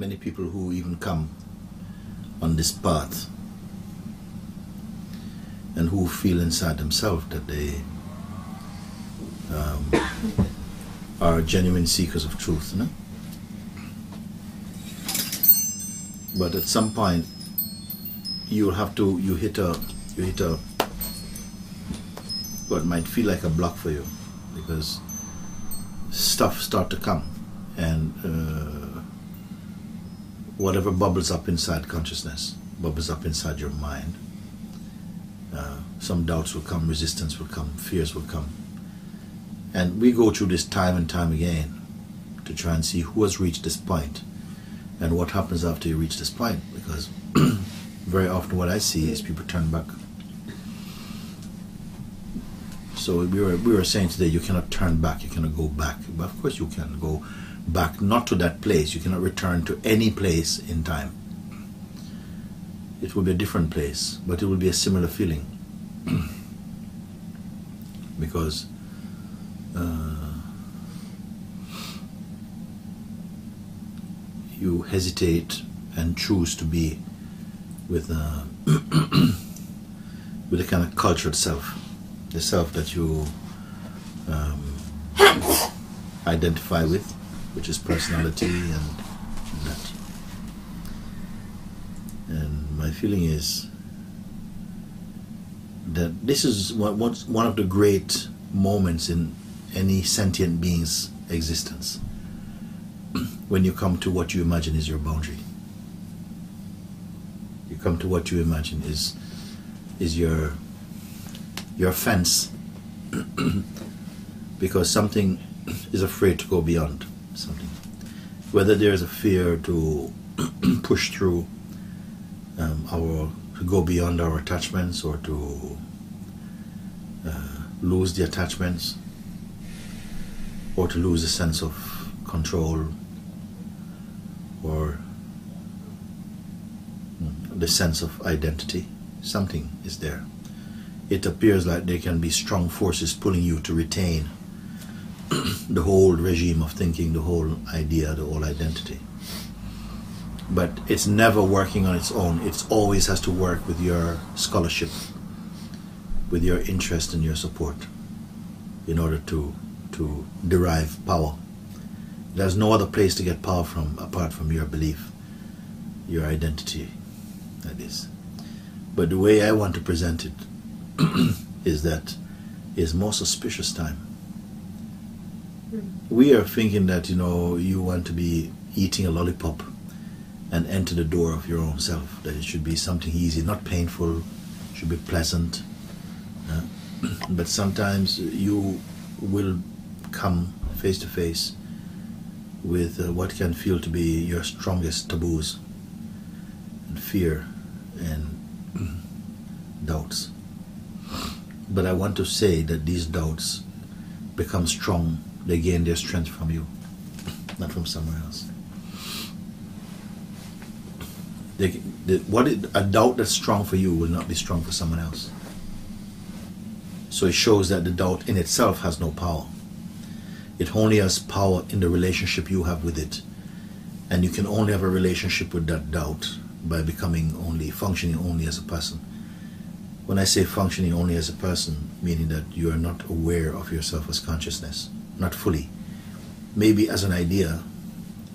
many people who even come on this path and who feel inside themselves that they are genuine seekers of truth, no? But at some point you hit a what might feel like a block for you, because stuff start to come, and whatever bubbles up inside consciousness, bubbles up inside your mind, some doubts will come, resistance will come, fears will come. And we go through this time and time again to try and see who has reached this point and what happens after you reach this point, because very often what I see is people turn back. So we were saying today, you cannot turn back, you cannot go back. But of course you can go back, not to that place. You cannot return to any place in time. It will be a different place, but it will be a similar feeling. Because you hesitate and choose to be with with a kind of cultured self, the self that you identify with, which is personality and that. And my feeling is that this is one of the great moments in any sentient being's existence, when you come to what you imagine is your boundary. You come to what you imagine is your fence, because something is afraid to go beyond something. Whether there's a fear to push through to go beyond our attachments, or to lose the attachments, or to lose a sense of control, or the sense of identity. Something is there. It appears like there can be strong forces pulling you to retain the whole regime of thinking, the whole idea, the whole identity. But it's never working on its own. It always has to work with your scholarship, with your interest and your support, in order to derive power. There's no other place to get power from apart from your belief, your identity, that is. But the way I want to present it is that it's most auspicious time. We are thinking that, you want to be eating a lollipop and enter the door of your own self, that it should be something easy, not painful, should be pleasant. But sometimes you will come face to face with what can feel to be your strongest taboos and fear and doubts. But I want to say that these doubts become strong. They gain their strength from you, not from somewhere else. A doubt that's strong for you will not be strong for someone else. So it shows that the doubt in itself has no power. It only has power in the relationship you have with it. And you can only have a relationship with that doubt by functioning only as a person. When I say functioning only as a person, meaning that you are not aware of yourself as consciousness, not fully. Maybe as an idea,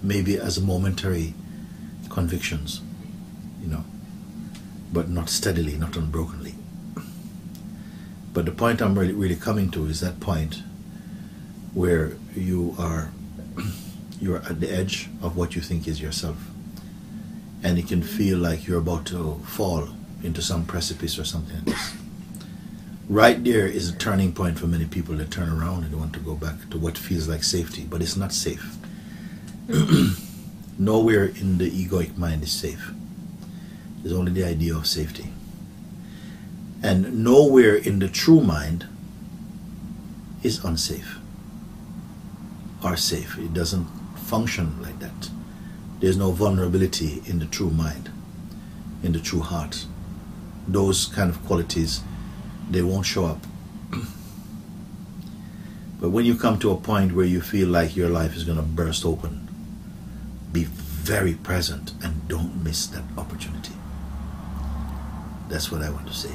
maybe as a momentary convictions, but not steadily, not unbrokenly. But the point I'm really coming to is that point where you are at the edge of what you think is yourself, and it can feel like you're about to fall into some precipice or something like this. Right there is a turning point for many people that turn around and want to go back to what feels like safety, but it's not safe. Nowhere in the egoic mind is safe. There's only the idea of safety. And nowhere in the true mind is unsafe or safe. It doesn't function like that. There's no vulnerability in the true mind, in the true heart. Those kind of qualities, they won't show up. But when you come to a point where you feel like your life is going to burst open, be very present and don't miss that opportunity. That's what I want to say.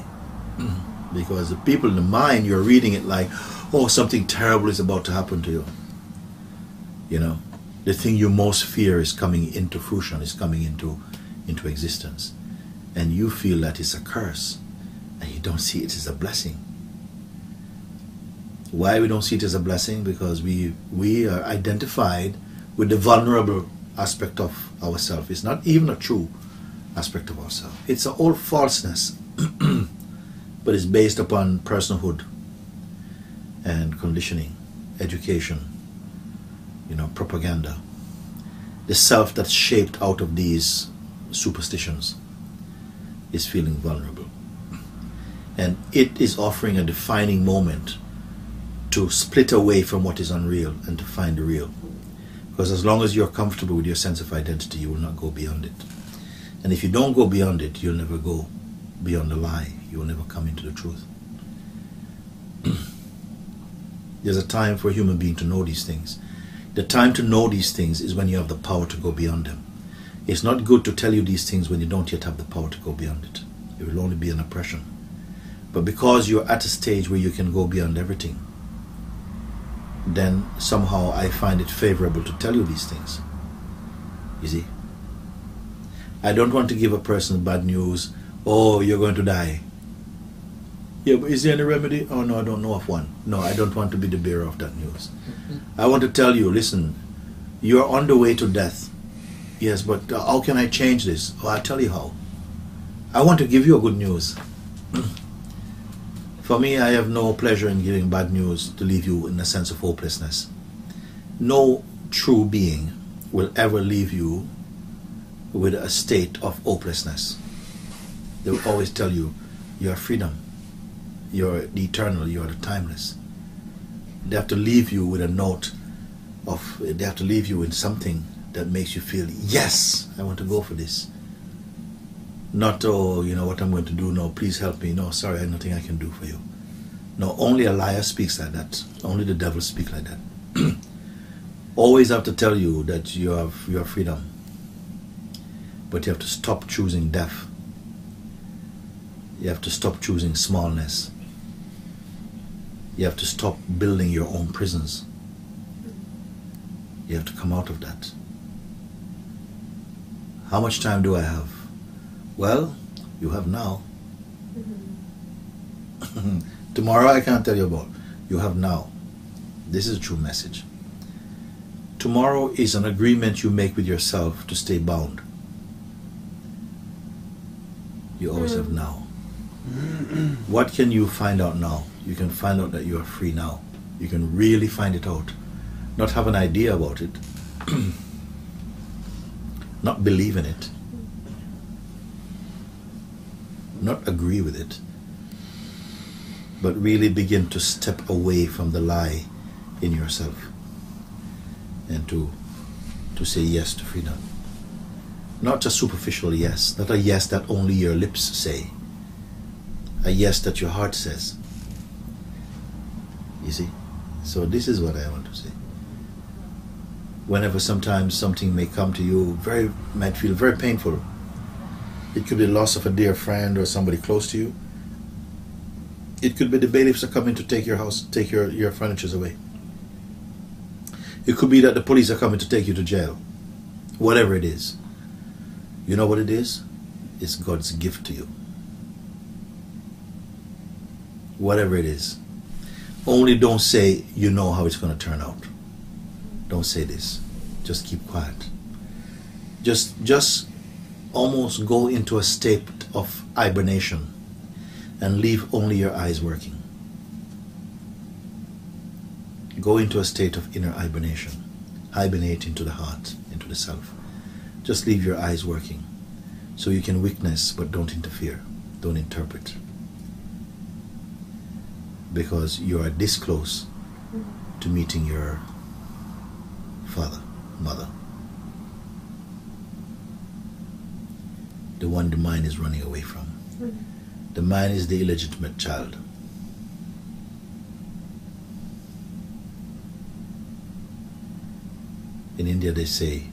Because the people in the mind, you're reading it like, oh, something terrible is about to happen to you. You know, the thing you most fear is coming into fruition, is coming into existence. And you feel that it's a curse, and you don't see it as a blessing. Why we don't see it as a blessing? Because we are identified with the vulnerable aspect of ourselves. It's not even a true aspect of ourselves. It's an old falseness, but it's based upon personhood and conditioning, education, you know, propaganda. The self that's shaped out of these superstitions is feeling vulnerable. And it is offering a defining moment to split away from what is unreal and to find the real. Because as long as you're comfortable with your sense of identity, you will not go beyond it. And if you don't go beyond it, you'll never go beyond the lie. You will never come into the truth. There's a time for a human being to know these things. The time to know these things is when you have the power to go beyond them. It's not good to tell you these things when you don't yet have the power to go beyond it. It will only be an oppression. But because you're at a stage where you can go beyond everything, then somehow I find it favorable to tell you these things. You see? I don't want to give a person bad news. Oh, you're going to die. Yeah, but is there any remedy? Oh, no, I don't know of one. No, I don't want to be the bearer of that news. I want to tell you, listen, you're on the way to death. Yes, but how can I change this? Oh, I'll tell you how. I want to give you a good news. For me, I have no pleasure in giving bad news to leave you in a sense of hopelessness. No true being will ever leave you with a state of hopelessness. They will always tell you, you're freedom, you're the eternal, you're the timeless. They have to leave you with a note of, they have to leave you in something that makes you feel, yes, I want to go for this. Not, oh, you know what I'm going to do, no, please help me, no, sorry, I have nothing I can do for you. No, only a liar speaks like that. Only the devil speaks like that. Always have to tell you that you have your freedom. But you have to stop choosing death. You have to stop choosing smallness. You have to stop building your own prisons. You have to come out of that. How much time do I have? Well, you have now. Tomorrow I can't tell you about. You have now. This is a true message. Tomorrow is an agreement you make with yourself to stay bound. You always have now. What can you find out now? You can find out that you are free now. You can really find it out. Not have an idea about it. Not believe in it. Not agree with it. But really begin to step away from the lie in yourself. And to say yes to freedom. Not a superficial yes. Not a yes that only your lips say. A yes that your heart says. You see? So this is what I want to say. Whenever sometimes something may come to you, might feel very painful. It could be the loss of a dear friend or somebody close to you. It could be the bailiffs are coming to take your house, take your furnitures away. It could be that the police are coming to take you to jail. Whatever it is. You know what it is? It's God's gift to you. Whatever it is. Only don't say you know how it's going to turn out. Don't say this. Just keep quiet. Just almost go into a state of hibernation and leave only your eyes working. Go into a state of inner hibernation. Hibernate into the heart, into the self. Just leave your eyes working so you can witness but don't interfere. Don't interpret. Because you are this close to meeting your father, mother. The one the mind is running away from. The mind is the illegitimate child. In India they say,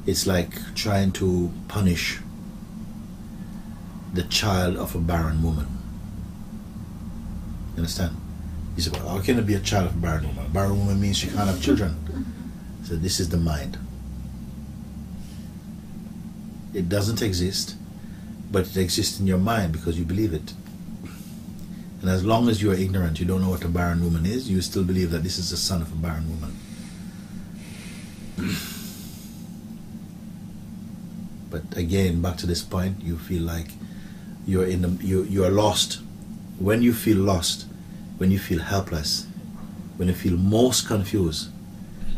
It's like trying to punish the child of a barren woman. You understand? You say, well, how can it be a child of a barren woman? A barren woman means she can't have children. So this is the mind. It doesn't exist, but it exists in your mind because you believe it. And as long as you are ignorant, you don't know what a barren woman is, you still believe that this is the son of a barren woman. But again, back to this point, you feel like you are lost. When you feel lost, when you feel helpless, when you feel most confused,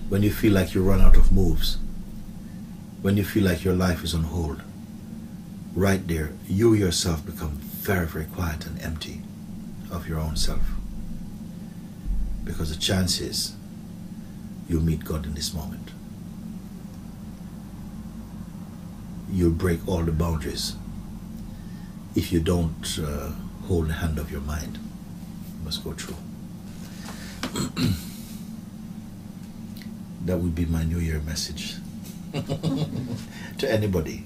when you feel like you run out of moves, when you feel like your life is on hold, right there, you yourself become very, very quiet and empty of your own self. Because the chance is you'll meet God in this moment. You'll break all the boundaries if you don't hold the hand of your mind. You must go through. That would be my New Year message to anybody.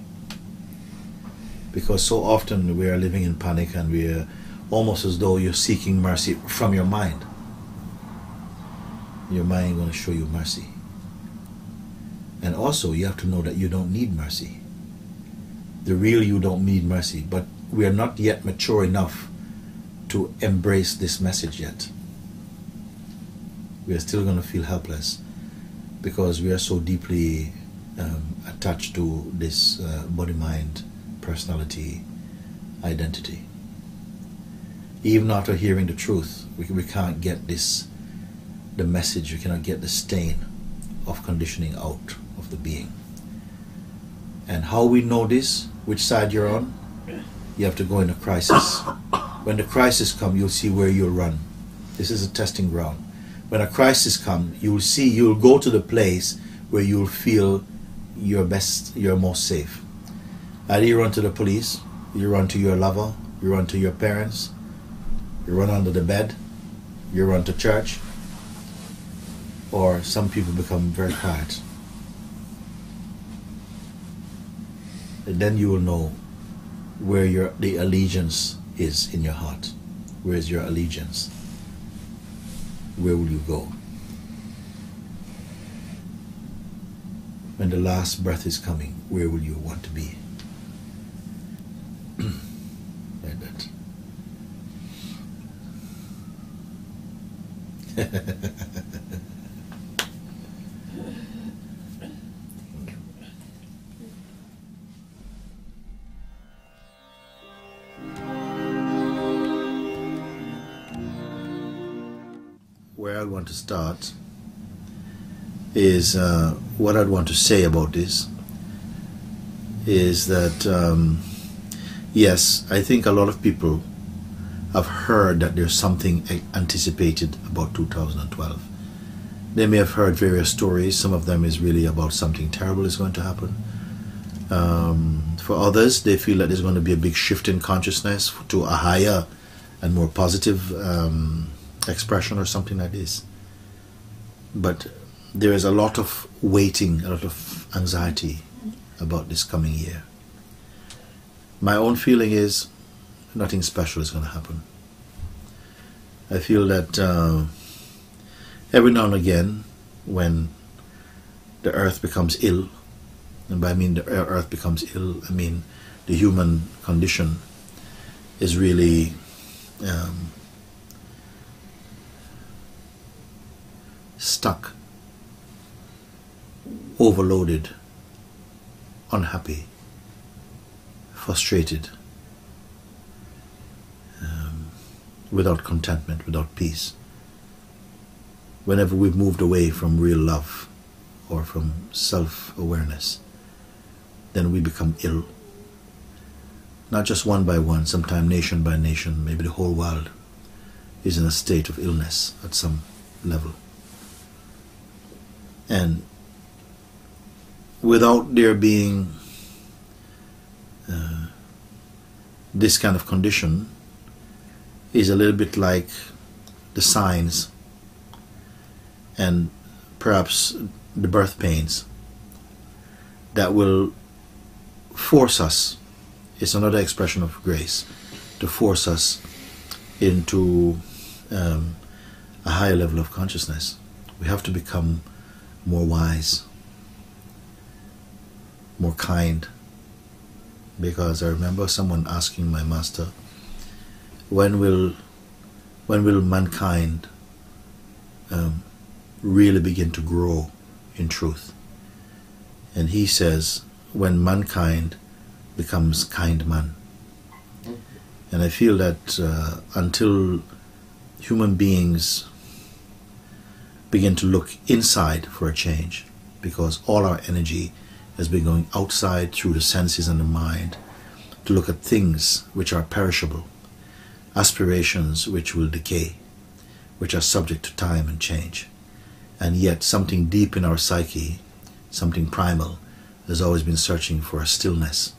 Because so often we are living in panic and we are almost as though you're seeking mercy from your mind. Your mind is going to show you mercy. And also you have to know that you don't need mercy. The real you don't need mercy, but we are not yet mature enough to embrace this message yet. We are still going to feel helpless because we are so deeply attached to this body-mind personality identity. Even after hearing the truth, we can't get the message, we cannot get the stain of conditioning out of the being. And how we know this, which side you're on, you have to go in a crisis. When the crisis comes, you'll see where you'll run. This is a testing ground. When a crisis comes, you'll go to the place where you'll feel you're most safe. Either you run to the police, you run to your lover, you run to your parents, you run under the bed, you run to church, or some people become very quiet. And then you will know where the allegiance is in your heart. Where is your allegiance? Where will you go? When the last breath is coming, where will you want to be? Like that. Where I want to start is what I'd want to say about this is that yes, I think a lot of people have heard that there's something anticipated about 2012. They may have heard various stories. Some of them is really about something terrible is going to happen. For others, they feel that there's going to be a big shift in consciousness to a higher and more positive expression or something like this. But there is a lot of waiting, a lot of anxiety about this coming year. My own feeling is nothing special is going to happen. I feel that every now and again, when the earth becomes ill, and by I mean the earth becomes ill, I mean the human condition is really stuck, overloaded, unhappy, frustrated, without contentment, without peace. Whenever we've moved away from real love or from self-awareness, then we become ill. Not just one by one, sometimes nation by nation, maybe the whole world is in a state of illness at some level. And without there being this kind of condition is a little bit like the signs and perhaps the birth pains that will force us, it's another expression of grace, to force us into a higher level of consciousness. We have to become more wise, more kind. Because I remember someone asking my master, when will mankind really begin to grow in truth? And he says, when mankind becomes kind man. And I feel that until human beings begin to look inside for a change, because all our energy has been going outside through the senses and the mind to look at things which are perishable, aspirations which will decay, which are subject to time and change. And yet something deep in our psyche, something primal, has always been searching for a stillness,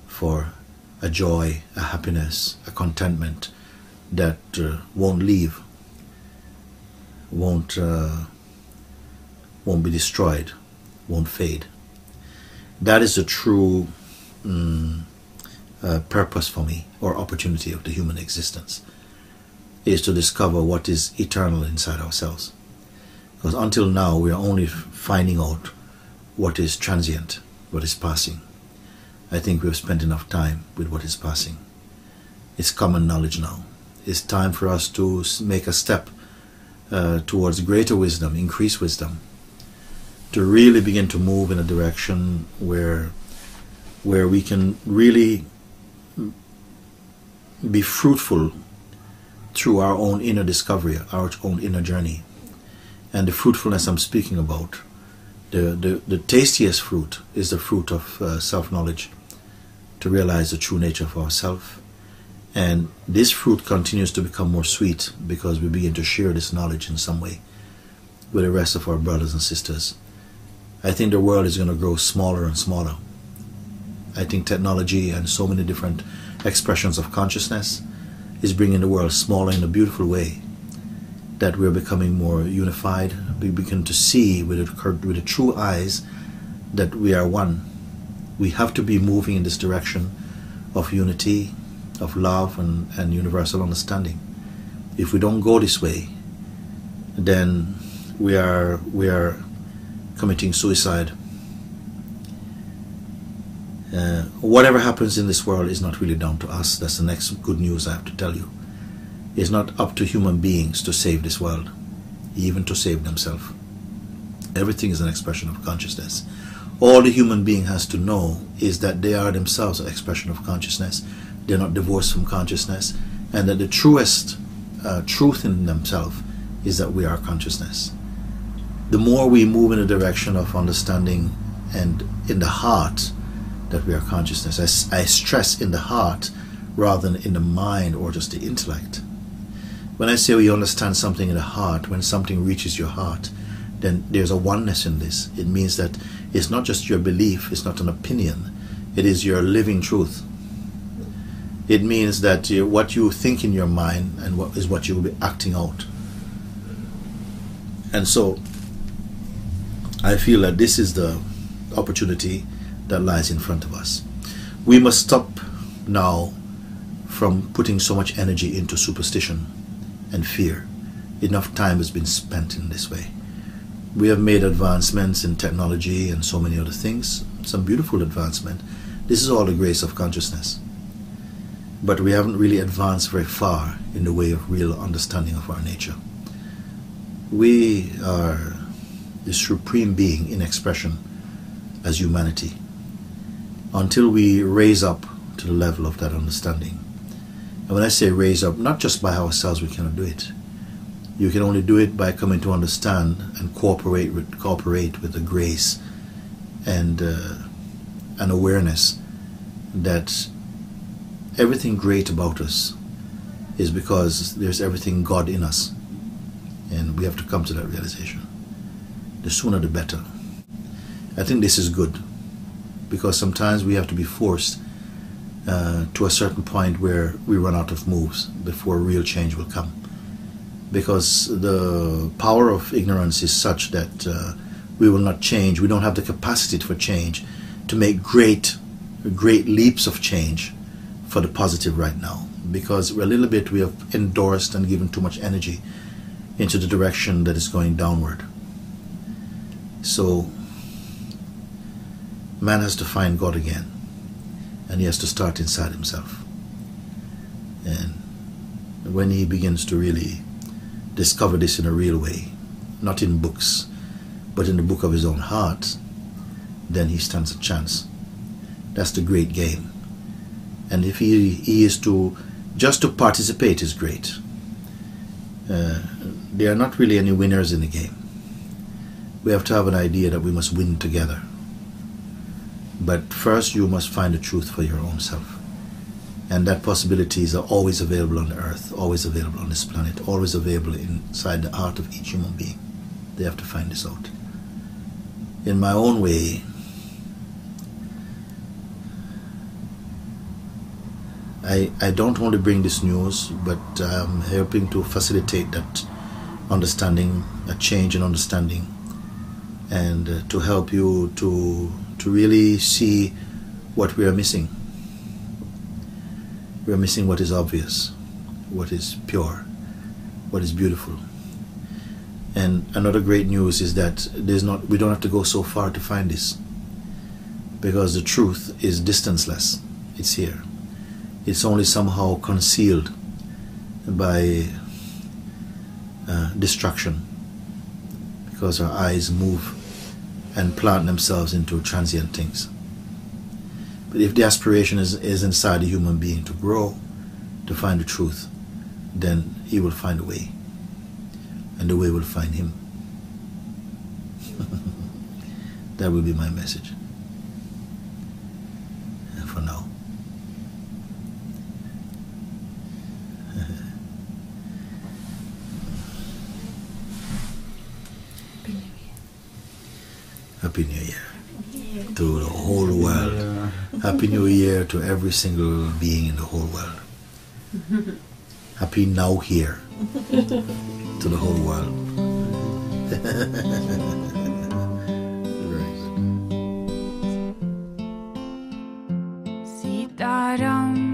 for a joy, a happiness, a contentment that won't leave, won't be destroyed, won't fade. That is the true purpose for me, or opportunity of the human existence, is to discover what is eternal inside ourselves. Because until now we are only finding out what is transient, what is passing. I think we have spent enough time with what is passing. It's common knowledge now. It's time for us to make a step towards greater wisdom, increased wisdom, to really begin to move in a direction where we can really be fruitful through our own inner discovery, our own inner journey. And the fruitfulness I'm speaking about, the tastiest fruit is the fruit of self-knowledge, to realize the true nature of ourself. And this fruit continues to become more sweet because we begin to share this knowledge in some way with the rest of our brothers and sisters. I think the world is going to grow smaller and smaller. I think technology and so many different expressions of consciousness is bringing the world smaller in a beautiful way, that we're becoming more unified. We begin to see with the true eyes that we are one. We have to be moving in this direction of unity, of love and universal understanding. If we don't go this way, then we are committing suicide. Whatever happens in this world is not really down to us. That's the next good news I have to tell you. It's not up to human beings to save this world, even to save themselves. Everything is an expression of consciousness. All the human being has to know is that they are themselves an expression of consciousness. They're not divorced from consciousness, and that the truest truth in themselves is that we are consciousness. The more we move in the direction of understanding and in the heart that we are consciousness, I stress in the heart rather than in the mind or just the intellect. When I say we understand something in the heart, when something reaches your heart, then there's a oneness in this. It means that it's not just your belief, it's not an opinion, it is your living truth. It means that what you think in your mind and what is what you will be acting out. And so I feel that this is the opportunity that lies in front of us. We must stop now from putting so much energy into superstition and fear. Enough time has been spent in this way. We have made advancements in technology and so many other things, some beautiful advancement. This is all the grace of consciousness. But we haven't really advanced very far in the way of real understanding of our nature. We are the supreme being in expression as humanity. Until we raise up to the level of that understanding. And when I say raise up, not just by ourselves, we cannot do it. You can only do it by coming to understand and cooperate with the grace and an awareness that everything great about us is because there's everything God in us. And we have to come to that realization. The sooner the better. I think this is good, because sometimes we have to be forced to a certain point where we run out of moves before real change will come. Because the power of ignorance is such that we will not change. We don't have the capacity for change, to make great leaps of change for the positive right now, because a little bit we have endorsed and given too much energy into the direction that is going downward. So man has to find God again, and he has to start inside himself. And when he begins to really discover this in a real way, not in books, but in the book of his own heart, then he stands a chance. That's the great game. And if he is to just to participate is great. There are not really any winners in the game. We have to have an idea that we must win together. But first you must find the truth for your own self. And that possibilities are always available on the earth, always available on this planet, always available inside the heart of each human being. They have to find this out. In my own way, I don't only bring this news, but I'm helping to facilitate that understanding, a change in understanding, and to help you to really see what we are missing. We are missing what is obvious, what is pure, what is beautiful. And another great news is that we don't have to go so far to find this, because the truth is distanceless. It's here. It's only somehow concealed by distraction, because our eyes move and plant themselves into transient things. But if the aspiration is inside the human being to grow, to find the truth, then he will find a way, and the way will find him. That will be my message for now. Happy New Year to the whole world. Happy New Year to every single being in the whole world. Happy Now Here to the whole world. Very good.